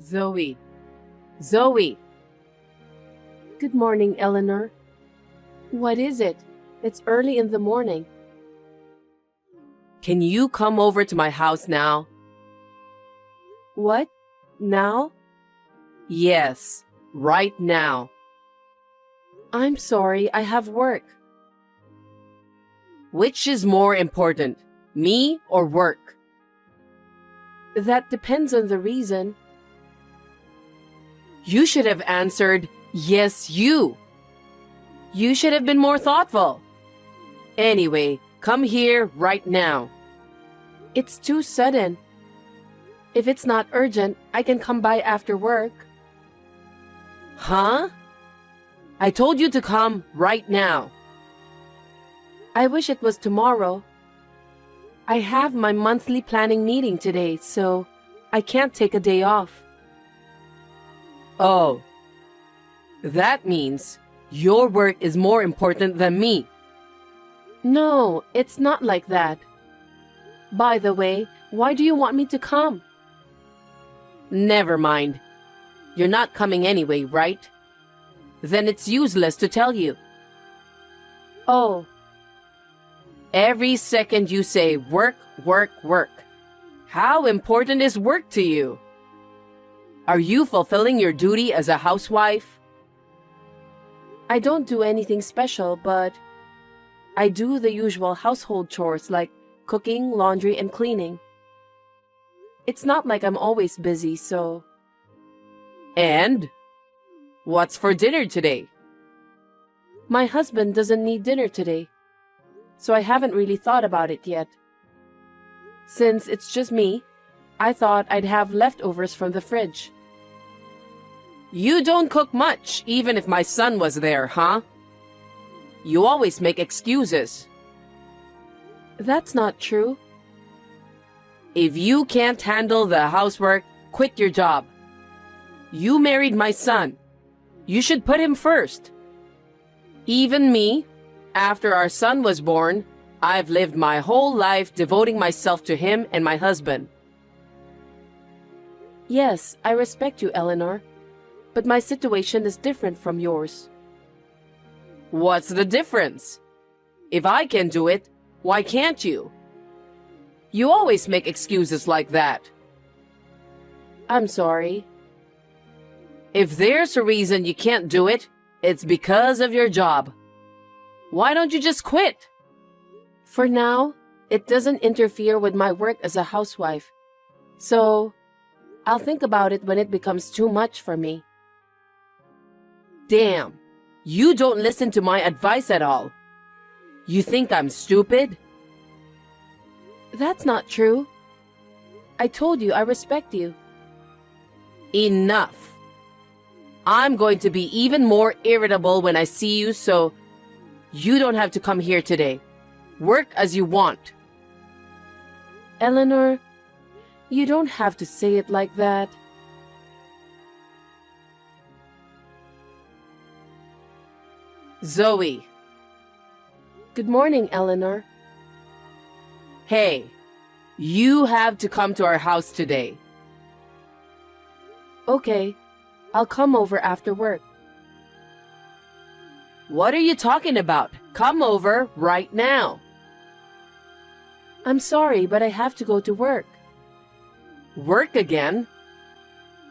Zoe. Zoe. Good morning, Eleanor. What is it? It's early in the morning. Can you come over to my house now? What? Now? Yes, right now. I'm sorry, I have work. Which is more important, me or work? That depends on the reason. You should have answered, yes, you. You should have been more thoughtful. Anyway, come here right now. It's too sudden. If it's not urgent, I can come by after work. Huh? I told you to come right now. I wish it was tomorrow. I have my monthly planning meeting today, so I can't take a day off. Oh. That means your work is more important than me. No, it's not like that. By the way, why do you want me to come? Never mind. You're not coming anyway, right? Then it's useless to tell you. Oh, Every second you say work, work, work. How important is work to you? Are you fulfilling your duty as a housewife? I don't do anything special, but I do the usual household chores like cooking, laundry, and cleaning. It's not like I'm always busy, so... And? What's for dinner today? My husband doesn't need dinner today, so I haven't really thought about it yet. Since it's just me, I thought I'd have leftovers from the fridge. You don't cook much, even if my son was there, huh? You always make excuses. That's not true. If you can't handle the housework, quit your job. You married my son. You should put him first. Even me, after our son was born, I've lived my whole life devoting myself to him and my husband. Yes, I respect you, Eleanor, but my situation is different from yours. What's the difference? If I can do it, why can't you? You always make excuses like that. I'm sorry. If there's a reason you can't do it, it's because of your job. Why don't you just quit? For now, it doesn't interfere with my work as a housewife. So, I'll think about it when it becomes too much for me. Damn, you don't listen to my advice at all. You think I'm stupid? That's not true. I told you I respect you. Enough. I'm going to be even more irritable when I see you, so you don't have to come here today. Work as you want. Eleanor, you don't have to say it like that. Zoe. Good morning, Eleanor. Hey, you have to come to our house today. Okay, I'll come over after work. What are you talking about? Come over right now. I'm sorry, but I have to go to work. Work again?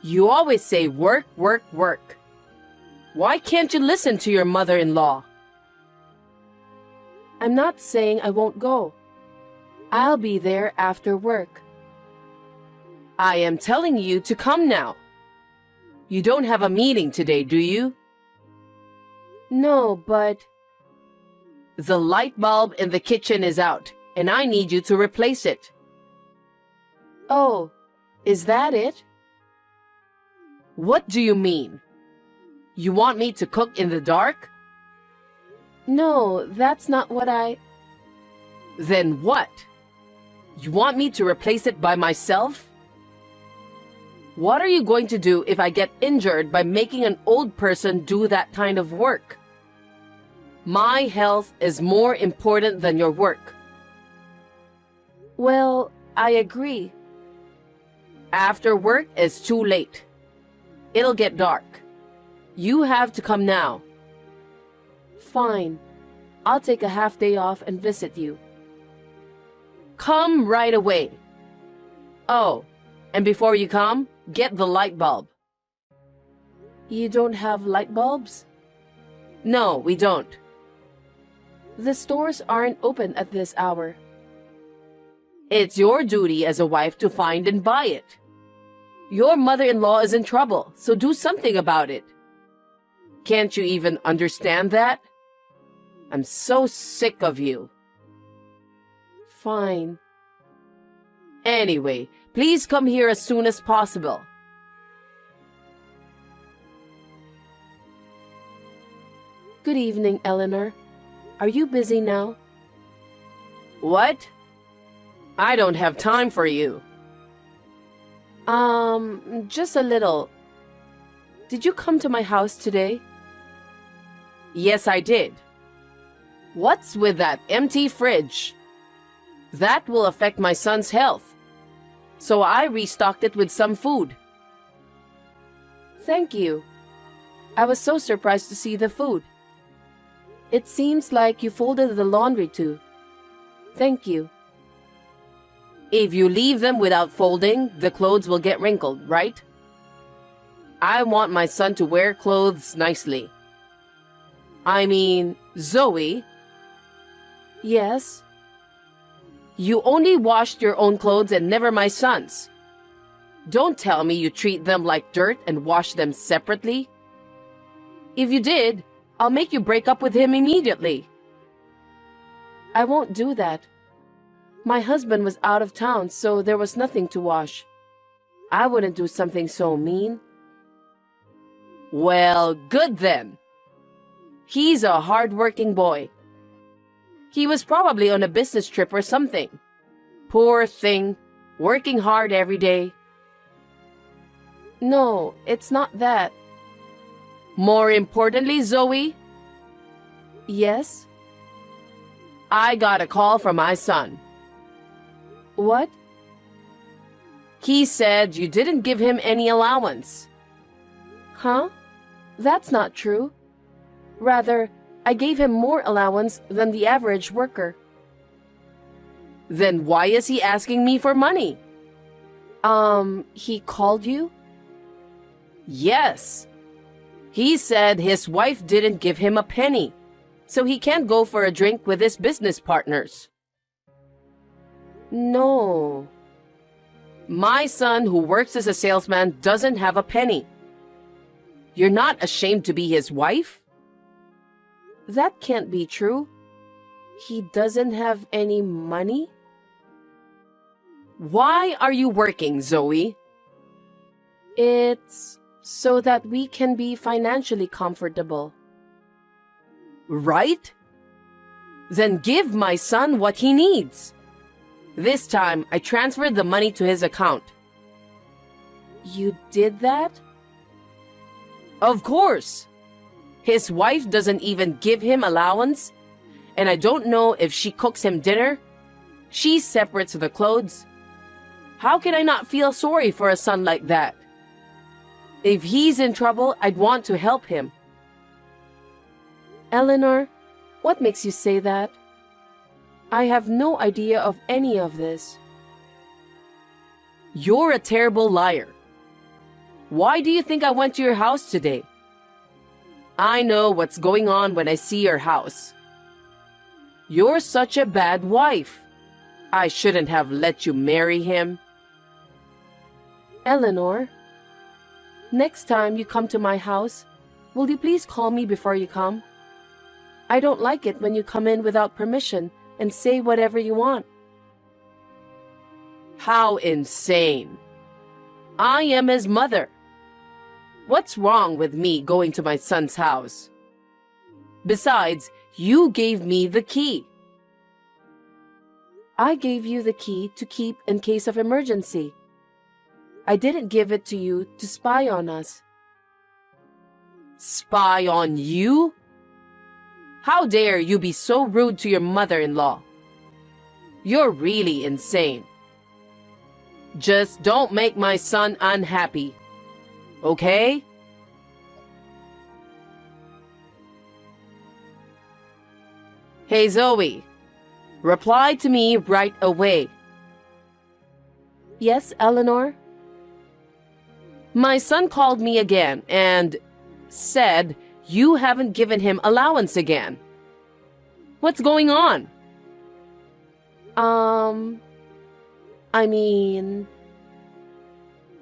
You always say work, work, work. Why can't you listen to your mother-in-law? I'm not saying I won't go. I'll be there after work. I am telling you to come now. You don't have a meeting today, do you? No, but... The light bulb in the kitchen is out, and I need you to replace it. Oh, is that it? What do you mean? You want me to cook in the dark? No, that's not what I... Then what? You want me to replace it by myself? What are you going to do if I get injured by making an old person do that kind of work? My health is more important than your work. Well, I agree. After work is too late. It'll get dark. You have to come now. Fine. I'll take a half day off and visit you. Come right away. Oh, and before you come, get the light bulb. You don't have light bulbs? No, we don't. The stores aren't open at this hour. It's your duty as a wife to find and buy it. Your mother-in-law is in trouble, so do something about it. Can't you even understand that? I'm so sick of you. Fine. Anyway, please come here as soon as possible. Good evening, Eleanor. Are you busy now? What? I don't have time for you. Just a little. Did you come to my house today? Yes, I did. What's with that empty fridge? That will affect my son's health. So I restocked it with some food. Thank you. I was so surprised to see the food. It seems like you folded the laundry too. Thank you. If you leave them without folding, the clothes will get wrinkled, right? I want my son to wear clothes nicely. I mean, Zoe. Yes? You only washed your own clothes and never my son's. Don't tell me you treat them like dirt and wash them separately. If you did, I'll make you break up with him immediately. I won't do that. My husband was out of town, so there was nothing to wash. I wouldn't do something so mean. Well, good then. He's a hard-working boy. He was probably on a business trip or something. Poor thing, working hard every day. No, it's not that. More importantly, Zoe, Yes? I got a call from my son. What? He said you didn't give him any allowance. Huh? That's not true. Rather, I gave him more allowance than the average worker. Then why is he asking me for money? He called you? Yes. He said his wife didn't give him a penny, so he can't go for a drink with his business partners. No. My son, who works as a salesman, doesn't have a penny. You're not ashamed to be his wife? That can't be true. He doesn't have any money? Why are you working, Zoe? It's so that we can be financially comfortable. Right? Then give my son what he needs. This time, I transferred the money to his account. You did that? Of course. His wife doesn't even give him allowance, and I don't know if she cooks him dinner. She separates the clothes. How can I not feel sorry for a son like that? If he's in trouble, I'd want to help him. Eleanor, what makes you say that? I have no idea of any of this. You're a terrible liar. Why do you think I went to your house today? I know what's going on when I see your house. You're such a bad wife. I shouldn't have let you marry him. Eleanor, next time you come to my house, will you please call me before you come? I don't like it when you come in without permission and say whatever you want. How insane. I am his mother. What's wrong with me going to my son's house? Besides, you gave me the key. I gave you the key to keep in case of emergency. I didn't give it to you to spy on us. Spy on you? How dare you be so rude to your mother-in-law? You're really insane. Just don't make my son unhappy. okay? Hey, Zoe. Reply to me right away. Yes, Eleanor? My son called me again and said you haven't given him allowance again. What's going on? I mean,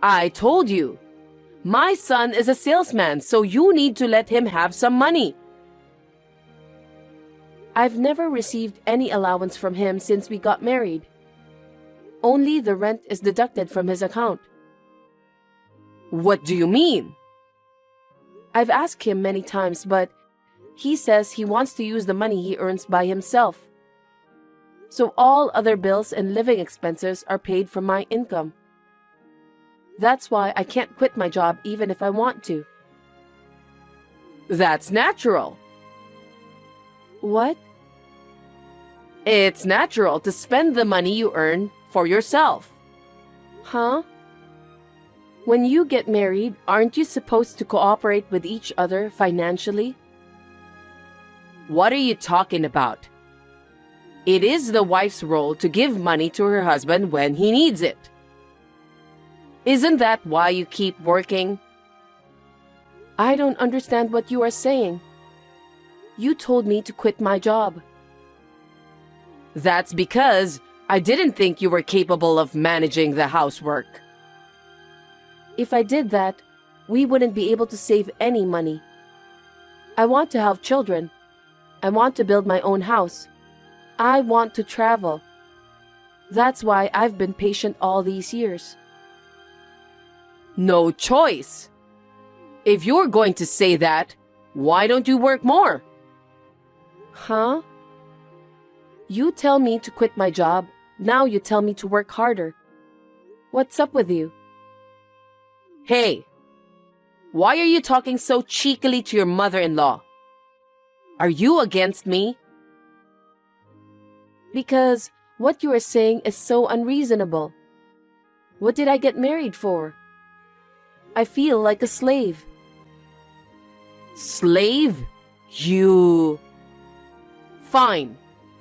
I told you. My son is a salesman, so you need to let him have some money. I've never received any allowance from him since we got married. Only the rent is deducted from his account. What do you mean? I've asked him many times, but he says he wants to use the money he earns by himself. So all other bills and living expenses are paid from my income. That's why I can't quit my job even if I want to. That's natural. What? It's natural to spend the money you earn for yourself. Huh? When you get married, aren't you supposed to cooperate with each other financially? What are you talking about? It is the wife's role to give money to her husband when he needs it. Isn't that why you keep working? I don't understand what you are saying. You told me to quit my job. That's because I didn't think you were capable of managing the housework. If I did that, we wouldn't be able to save any money. I want to have children. I want to build my own house. I want to travel. That's why I've been patient all these years. No choice. If you're going to say that, why don't you work more? Huh? You tell me to quit my job. Now you tell me to work harder. What's up with you? Hey, why are you talking so cheekily to your mother-in-law? Are you against me? Because what you are saying is so unreasonable. What did I get married for? I feel like a slave. Slave? You... Fine.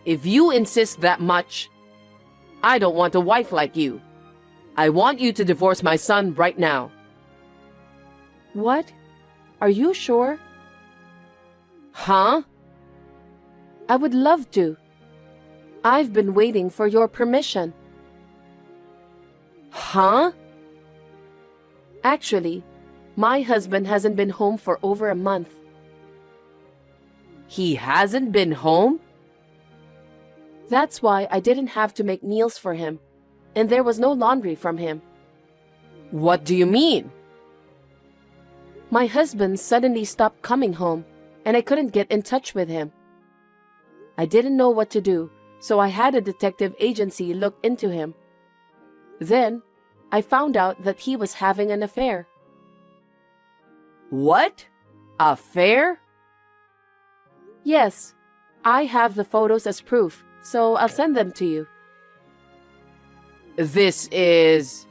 If you insist that much, I don't want a wife like you. I want you to divorce my son right now. What? Are you sure? Huh? I would love to. I've been waiting for your permission. Huh? Actually, my husband hasn't been home for over a month. He hasn't been home? That's why I didn't have to make meals for him, and there was no laundry from him. What do you mean? My husband suddenly stopped coming home, and I couldn't get in touch with him. I didn't know what to do, so I had a detective agency look into him. Then, I found out that he was having an affair. What? Affair? Yes, I have the photos as proof, so I'll send them to you. This is...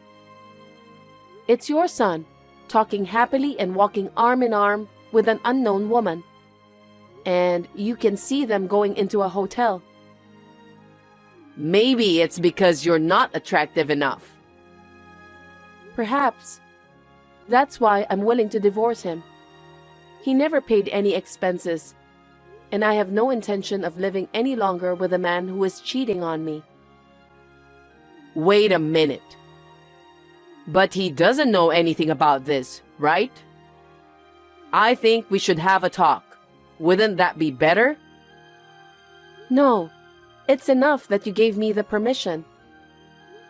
It's your son, talking happily and walking arm in arm with an unknown woman. And you can see them going into a hotel. Maybe it's because you're not attractive enough. Perhaps. That's why I'm willing to divorce him. He never paid any expenses, and I have no intention of living any longer with a man who is cheating on me. Wait a minute. But he doesn't know anything about this, right? I think we should have a talk. Wouldn't that be better? No, it's enough that you gave me the permission.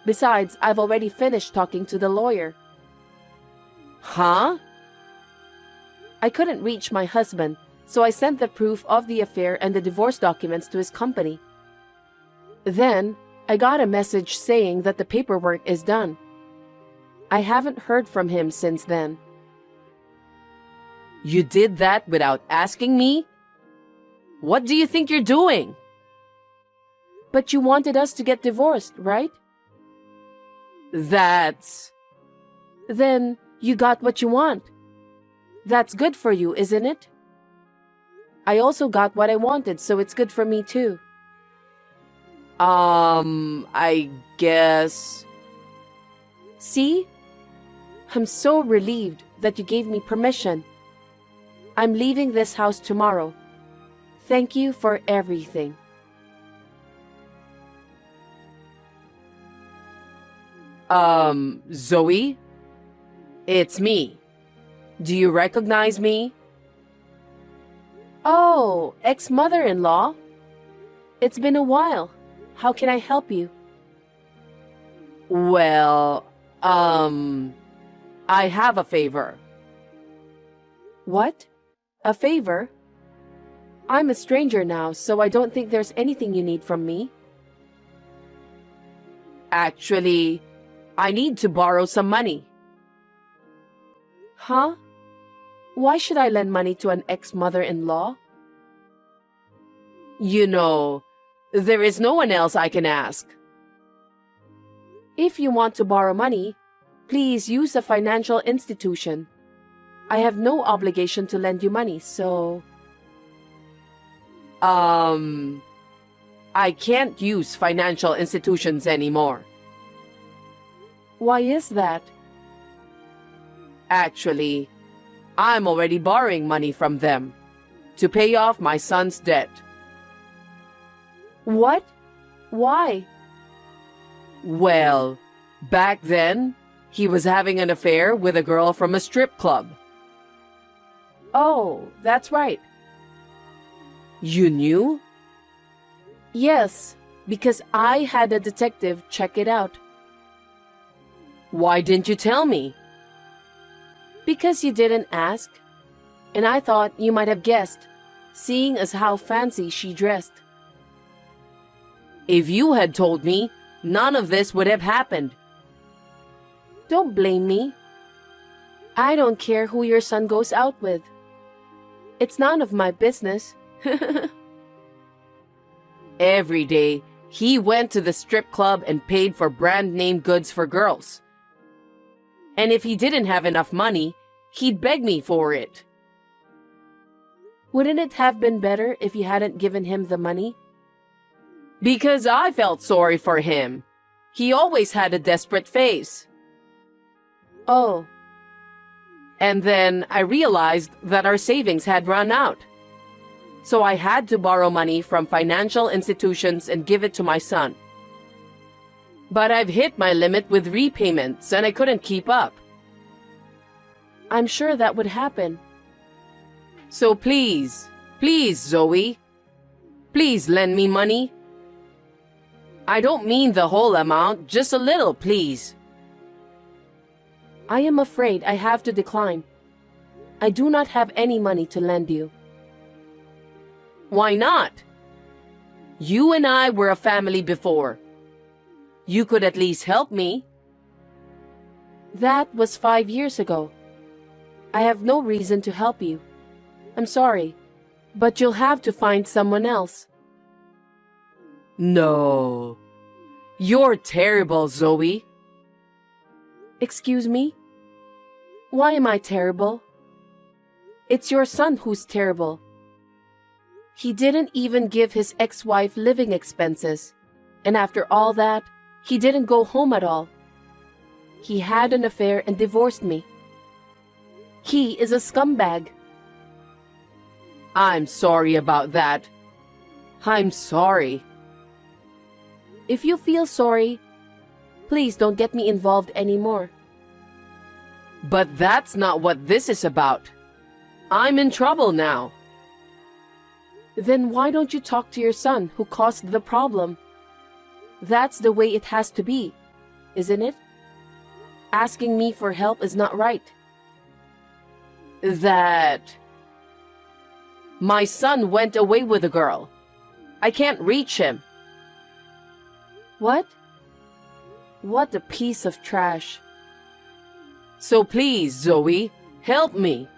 Besides, I've already finished talking to the lawyer. Huh? I couldn't reach my husband, so I sent the proof of the affair and the divorce documents to his company. Then, I got a message saying that the paperwork is done. I haven't heard from him since then. You did that without asking me? What do you think you're doing? But you wanted us to get divorced, right? That's... Then, You got what you want. That's good for you, isn't it? I also got what I wanted, so it's good for me too. I guess. See? I'm so relieved that you gave me permission. I'm leaving this house tomorrow. Thank you for everything. Zoe? It's me. Do you recognize me? Oh, ex-mother-in-law? It's been a while. How can I help you? Well, I have a favor. What? A favor? I'm a stranger now, so I don't think there's anything you need from me. Actually, I need to borrow some money. Huh? Why should I lend money to an ex-mother-in-law? You know, there is no one else I can ask. If you want to borrow money, please use a financial institution. I have no obligation to lend you money, so... I can't use financial institutions anymore. Why is that? Actually, I'm already borrowing money from them to pay off my son's debt. What? Why? Well, back then, he was having an affair with a girl from a strip club. Oh, that's right. You knew? Yes, because I had a detective check it out. Why didn't you tell me? Because you didn't ask. And I thought you might have guessed, seeing as how fancy she dressed. If you had told me, none of this would have happened. Don't blame me. I don't care who your son goes out with. It's none of my business. Every day, he went to the strip club and paid for brand name goods for girls. And if he didn't have enough money, he'd beg me for it. Wouldn't it have been better if you hadn't given him the money? Because I felt sorry for him. He always had a desperate face. Oh. And then I realized that our savings had run out. So I had to borrow money from financial institutions and give it to my son. But I've hit my limit with repayments and I couldn't keep up. I'm sure that would happen. So please, Zoe, please lend me money. I don't mean the whole amount, just a little, please. I am afraid I have to decline. I do not have any money to lend you. Why not? You and I were a family before. You could at least help me. That was 5 years ago. I have no reason to help you. I'm sorry, but you'll have to find someone else. No. You're terrible, Zoe. Excuse me? Why am I terrible? It's your son who's terrible. He didn't even give his ex-wife living expenses, and after all that, he didn't go home at all. He had an affair and divorced me. He is a scumbag. I'm sorry about that. I'm sorry. If you feel sorry, please don't get me involved anymore. But that's not what this is about. I'm in trouble now. Then why don't you talk to your son who caused the problem? That's the way it has to be, isn't it? Asking me for help is not right. My son went away with a girl. I can't reach him. What? What a piece of trash. So please, Zoe, help me.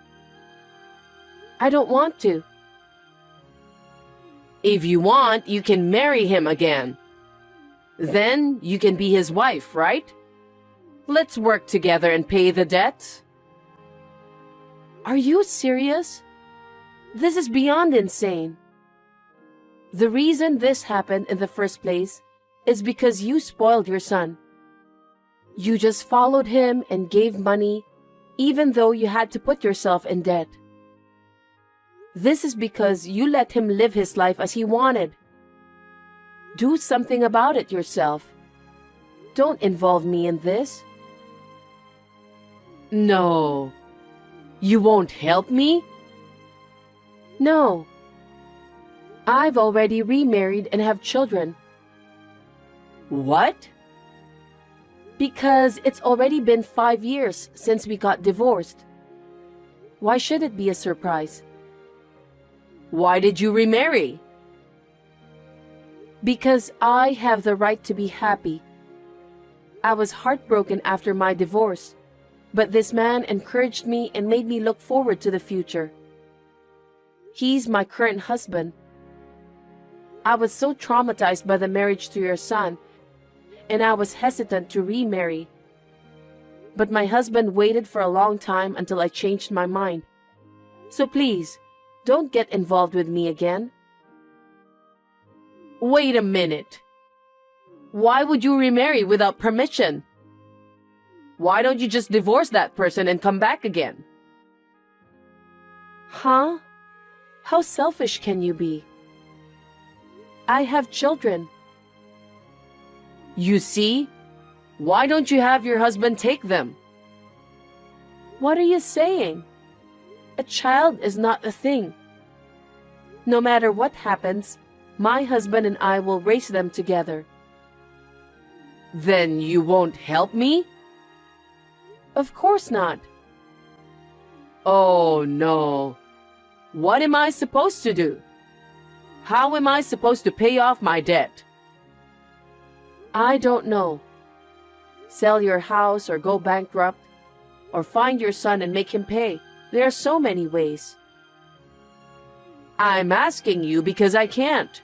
I don't want to. If you want, you can marry him again. Then you can be his wife, right? Let's work together and pay the debts. Are you serious? This is beyond insane. The reason this happened in the first place is because you spoiled your son. You just followed him and gave money, even though you had to put yourself in debt. This is because you let him live his life as he wanted. Do something about it yourself. Don't involve me in this. No. You won't help me? No. I've already remarried and have children. What? Because it's already been 5 years since we got divorced. Why should it be a surprise? Why did you remarry? Because I have the right to be happy. I was heartbroken after my divorce, but this man encouraged me and made me look forward to the future. He's my current husband. I was so traumatized by the marriage to your son, and I was hesitant to remarry. But my husband waited for a long time until I changed my mind. So please, don't get involved with me again. Wait a minute. Why would you remarry without permission? Why don't you just divorce that person and come back again? Huh? How selfish can you be? I have children. You see? Why don't you have your husband take them? What are you saying? A child is not a thing. No matter what happens, my husband and I will raise them together. Then you won't help me? Of course not. Oh no. What am I supposed to do? How am I supposed to pay off my debt? I don't know. Sell your house or go bankrupt, or find your son and make him pay. There are so many ways. I'm asking you because I can't.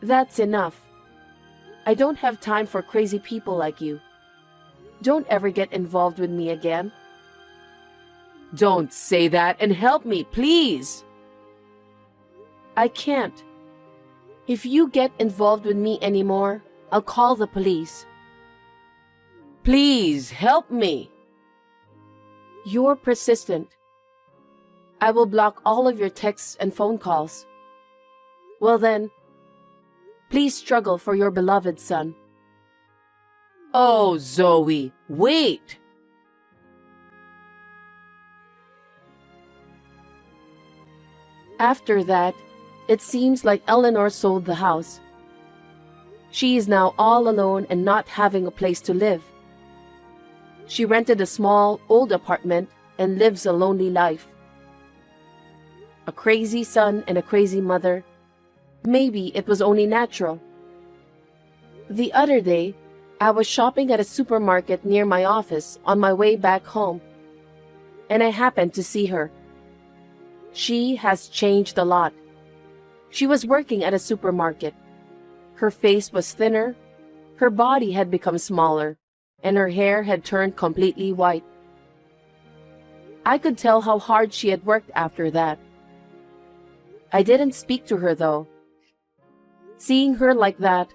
That's enough. I don't have time for crazy people like you. Don't ever get involved with me again. Don't say that and help me, please. I can't. If you get involved with me anymore, I'll call the police. Please help me. You're persistent. I will block all of your texts and phone calls. Well then, please struggle for your beloved son. Oh, Zoe, wait. After that, it seems like Eleanor sold the house. She is now all alone and not having a place to live. She rented a small, old apartment and lives a lonely life. A crazy son and a crazy mother. Maybe it was only natural. The other day, I was shopping at a supermarket near my office on my way back home, and I happened to see her. She has changed a lot. She was working at a supermarket. Her face was thinner, her body had become smaller, and her hair had turned completely white. I could tell how hard she had worked after that. I didn't speak to her though. Seeing her like that,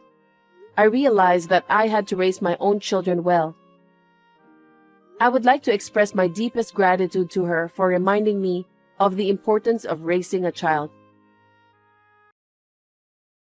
I realized that I had to raise my own children well. I would like to express my deepest gratitude to her for reminding me of the importance of raising a child.